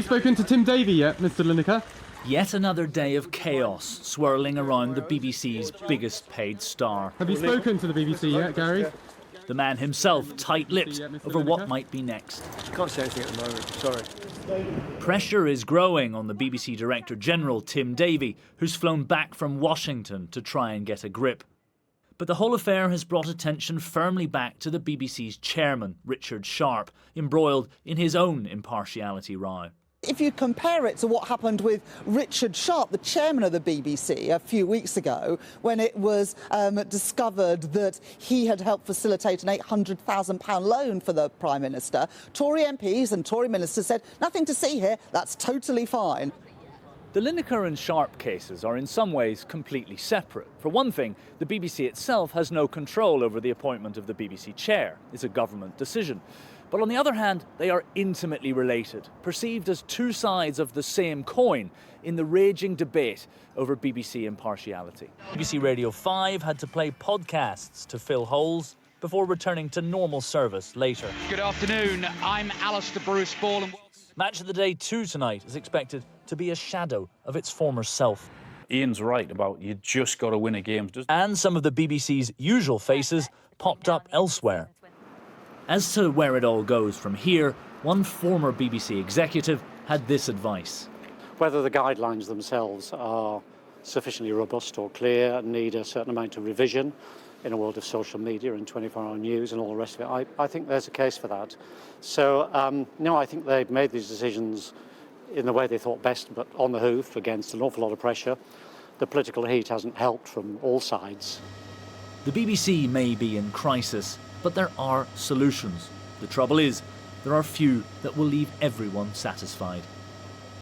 You spoken to Tim Davie yet, Mr. Lineker? Yet another day of chaos swirling around the BBC's biggest paid star. Have you spoken to the BBC yet, Gary? The man himself tight-lipped over what might be next. I can't say anything at the moment, sorry. Pressure is growing on the BBC Director General Tim Davie, who's flown back from Washington to try and get a grip. But the whole affair has brought attention firmly back to the BBC's chairman, Richard Sharp, embroiled in his own impartiality row. If you compare it to what happened with Richard Sharp, the chairman of the BBC, a few weeks ago, when it was discovered that he had helped facilitate an £800,000 loan for the Prime Minister, Tory MPs and Tory ministers said, nothing to see here, that's totally fine. The Lineker and Sharp cases are in some ways completely separate. For one thing, the BBC itself has no control over the appointment of the BBC chair. It's a government decision. But on the other hand, they are intimately related, perceived as two sides of the same coin in the raging debate over BBC impartiality. BBC Radio 5 had to play podcasts to fill holes before returning to normal service later. Good afternoon, I'm Alistair Bruce Ball. Match of the Day 2 tonight is expected to be a shadow of its former self. Ian's right about you just got to win a game. And some of the BBC's usual faces popped up elsewhere. As to where it all goes from here, one former BBC executive had this advice. Whether the guidelines themselves are sufficiently robust or clear, need a certain amount of revision in a world of social media and 24-hour news and all the rest of it, I think there's a case for that. So, no, I think they've made these decisions in the way they thought best, but on the hoof against an awful lot of pressure. The political heat hasn't helped from all sides. The BBC may be in crisis, but there are solutions. The trouble is, there are few that will leave everyone satisfied.